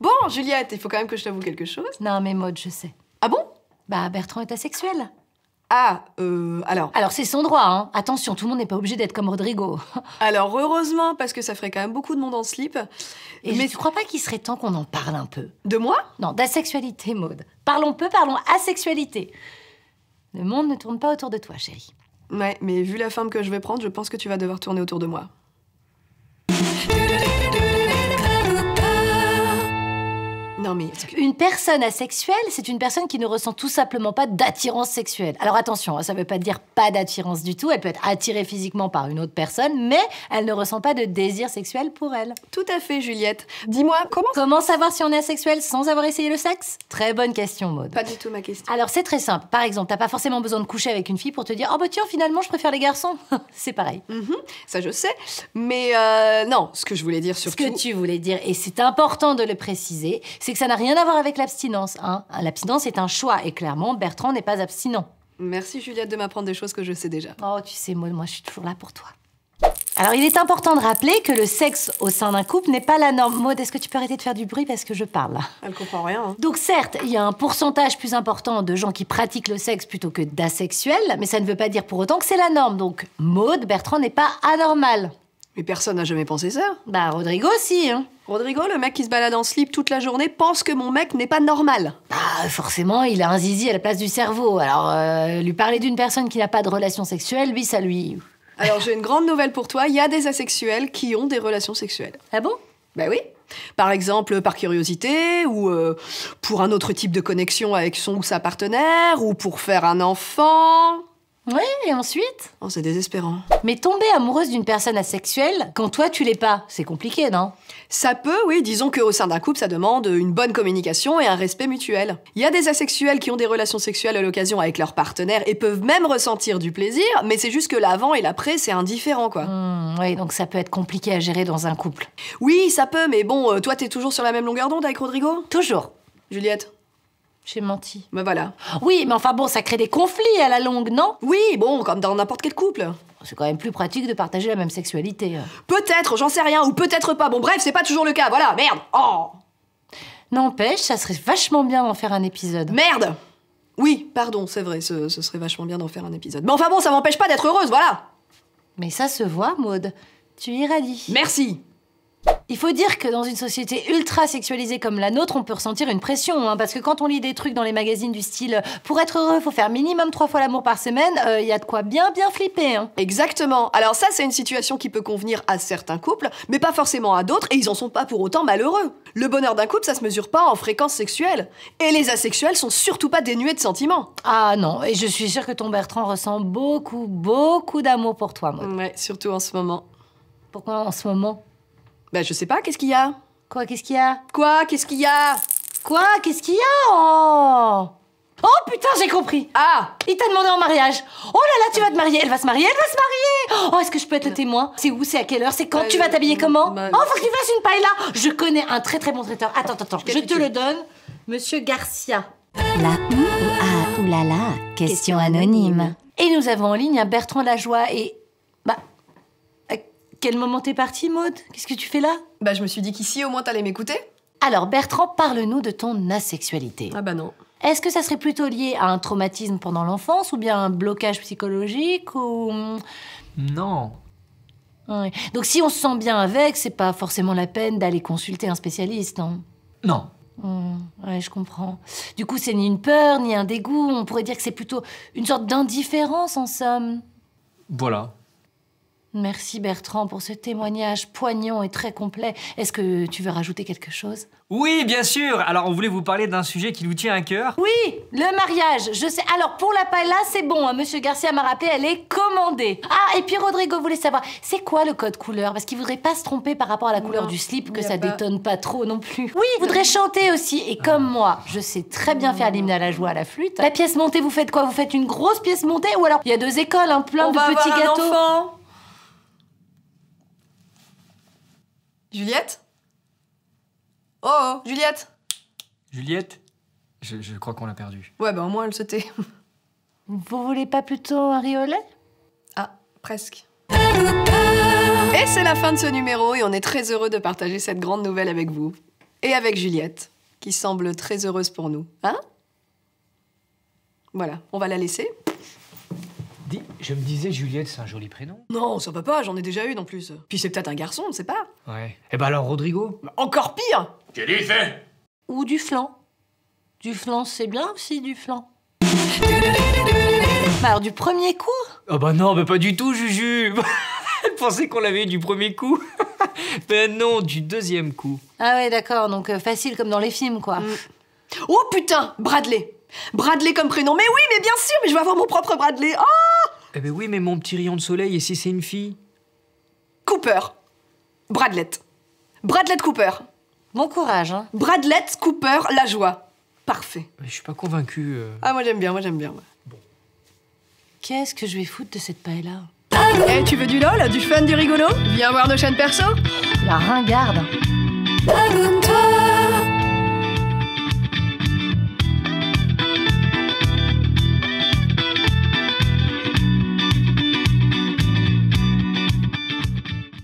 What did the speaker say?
Bon, Juliette, il faut quand même que je t'avoue quelque chose. Non mais Maud, je sais. Ah bon? Bah Bertrand est asexuel. Ah, alors... Alors c'est son droit, hein. Attention, tout le monde n'est pas obligé d'être comme Rodrigo. Alors, heureusement, parce que ça ferait quand même beaucoup de monde en slip. Et mais tu crois pas qu'il serait temps qu'on en parle un peu? De moi? Non, d'asexualité, Maud. Parlons peu, parlons asexualité. Le monde ne tourne pas autour de toi, chérie. Ouais, mais vu la forme que je vais prendre, je pense que tu vas devoir tourner autour de moi. Non mais... Une personne asexuelle, c'est une personne qui ne ressent tout simplement pas d'attirance sexuelle. Alors attention, ça veut pas dire pas d'attirance du tout, elle peut être attirée physiquement par une autre personne, mais elle ne ressent pas de désir sexuel pour elle. Tout à fait, Juliette. Dis-moi, Comment savoir si on est asexuel sans avoir essayé le sexe? Très bonne question, Maud. Pas du tout ma question. Alors c'est très simple. Par exemple, t'as pas forcément besoin de coucher avec une fille pour te dire « Oh bah tiens, finalement, je préfère les garçons. » C'est pareil. Ça je sais, mais non, ce que je voulais dire surtout... Ce que tu voulais dire, et c'est important de le préciser, c'est que ça n'a rien à voir avec l'abstinence. Hein. L'abstinence est un choix, et clairement, Bertrand n'est pas abstinent. Merci Juliette de m'apprendre des choses que je sais déjà. Oh, tu sais, moi je suis toujours là pour toi. Alors, il est important de rappeler que le sexe au sein d'un couple n'est pas la norme. Maud, est-ce que tu peux arrêter de faire du bruit parce que je parle là? Elle comprend rien. Hein. Donc certes, il y a un pourcentage plus important de gens qui pratiquent le sexe plutôt que d'asexuels, mais ça ne veut pas dire pour autant que c'est la norme. Donc Maud, Bertrand n'est pas anormal. Mais personne n'a jamais pensé ça. Bah, Rodrigo aussi, hein. Rodrigo, le mec qui se balade en slip toute la journée, pense que mon mec n'est pas normal. Bah, forcément, il a un zizi à la place du cerveau. Alors, lui parler d'une personne qui n'a pas de relation sexuelle, lui, ça lui... Alors, j'ai une grande nouvelle pour toi. Il y a des asexuels qui ont des relations sexuelles. Ah bon? Bah oui. Par exemple, par curiosité, ou pour un autre type de connexion avec son ou sa partenaire, ou pour faire un enfant... Oui, et ensuite? Oh, c'est désespérant. Mais tomber amoureuse d'une personne asexuelle, quand toi tu l'es pas, c'est compliqué, non? Ça peut, oui, disons qu'au sein d'un couple, ça demande une bonne communication et un respect mutuel. Il y a des asexuels qui ont des relations sexuelles à l'occasion avec leur partenaire et peuvent même ressentir du plaisir, mais c'est juste que l'avant et l'après, c'est indifférent, quoi. Oui, donc ça peut être compliqué à gérer dans un couple. Oui, ça peut, mais bon, toi, t'es toujours sur la même longueur d'onde avec Rodrigo? Toujours. Juliette? J'ai menti. Ben voilà. Oui, mais enfin bon, ça crée des conflits à la longue, non? Oui, bon, comme dans n'importe quel couple. C'est quand même plus pratique de partager la même sexualité. Peut-être, j'en sais rien, ou peut-être pas. Bon, bref, c'est pas toujours le cas, voilà, merde. Oh! N'empêche, ça serait vachement bien d'en faire un épisode. Merde! Oui, pardon, c'est vrai, ce serait vachement bien d'en faire un épisode. Mais enfin bon, ça m'empêche pas d'être heureuse, voilà! Mais ça se voit, Maud. Tu irradies. Merci! Il faut dire que dans une société ultra sexualisée comme la nôtre, on peut ressentir une pression, hein, parce que quand on lit des trucs dans les magazines du style « Pour être heureux, faut faire minimum 3 fois l'amour par semaine », y a de quoi bien flipper. Hein. Exactement. Alors ça, c'est une situation qui peut convenir à certains couples, mais pas forcément à d'autres, et ils en sont pas pour autant malheureux. Le bonheur d'un couple, ça se mesure pas en fréquence sexuelle. Et les asexuels sont surtout pas dénués de sentiments. Ah non, et je suis sûre que ton Bertrand ressent beaucoup d'amour pour toi, Maud. Ouais, surtout en ce moment. Pourquoi en ce moment? Bah je sais pas, qu'est-ce qu'il y a? Quoi, qu'est-ce qu'il y a? Quoi, qu'est-ce qu'il y a? Quoi, qu'est-ce qu'il y a? Oh putain, j'ai compris. Ah! Il t'a demandé en mariage. Oh là là, tu vas te marier. Elle va se marier, elle va se marier. Oh, est-ce que je peux être le témoin? C'est où? C'est à quelle heure? C'est quand? Tu vas t'habiller comment? Oh, faut que tu fasses une paella. Je connais un très bon traiteur. Attends, je te le donne. Monsieur Garcia. La ou la question anonyme. Et nous avons en ligne un Bertrand Lajoie et... Bah... À quel moment t'es partie, Maud? Qu'est-ce que tu fais là? Bah je me suis dit qu'ici, au moins, t'allais m'écouter. Alors, Bertrand, parle-nous de ton asexualité. Ah bah non. Est-ce que ça serait plutôt lié à un traumatisme pendant l'enfance ou bien un blocage psychologique ou... Non. Ouais. Donc si on se sent bien avec, c'est pas forcément la peine d'aller consulter un spécialiste, non? Non. Ouais, je comprends. Du coup, c'est ni une peur, ni un dégoût. On pourrait dire que c'est plutôt une sorte d'indifférence, en somme. Voilà. Merci Bertrand pour ce témoignage poignant et très complet. Est-ce que tu veux rajouter quelque chose? Oui, bien sûr. Alors, on voulait vous parler d'un sujet qui nous tient à cœur. Oui, le mariage, je sais. Alors, pour la paella, c'est bon, hein. Monsieur Garcia m'a rappelé, elle est commandée. Ah, et puis Rodrigo voulait savoir, c'est quoi le code couleur? Parce qu'il voudrait pas se tromper par rapport à la couleur du slip, que ça détonne pas trop non plus. Oui, il voudrait chanter aussi. Et comme moi, je sais très bien faire l'hymne à la joie à la flûte. La pièce montée, vous faites quoi? Vous faites une grosse pièce montée? Ou alors, il y a 2 écoles, hein, plein de petits gâteaux. Enfant. Juliette? Oh, Juliette? Juliette, je crois qu'on l'a perdue. Ouais, bah au moins elle se tait. Vous voulez pas plutôt un riz au lait? Ah, presque. Et c'est la fin de ce numéro et on est très heureux de partager cette grande nouvelle avec vous. Et avec Juliette, qui semble très heureuse pour nous. Hein? Voilà, on va la laisser. Dis, je me disais, Juliette, c'est un joli prénom. Non, ça va pas, j'en ai déjà une en plus. Puis c'est peut-être un garçon, on ne sait pas. Ouais. Eh ben alors, Rodrigo? Encore pire! J'ai dit fait. Ou du flan. Du flan, c'est bien aussi, du flan. Bah alors, du premier coup? Oh bah non, mais pas du tout, Juju. Elle pensait qu'on l'avait eu du premier coup. Ben non, du deuxième coup. Ah ouais, d'accord, donc facile comme dans les films, quoi. Oh putain, Bradley! Bradley comme prénom, mais oui, mais bien sûr, mais je vais avoir mon propre Bradley. Oh! Eh ben oui, mais mon petit rayon de soleil, et si c'est une fille? Cooper. Bradlett. Bradlett Cooper. Bon courage, hein. Bradlett Cooper, la joie. Parfait. Je suis pas convaincu. Ah, moi j'aime bien, moi. Qu'est-ce que je vais foutre de cette paille-là? Eh, tu veux du lol, du fun, du rigolo? Viens voir nos chaînes perso. La ringarde.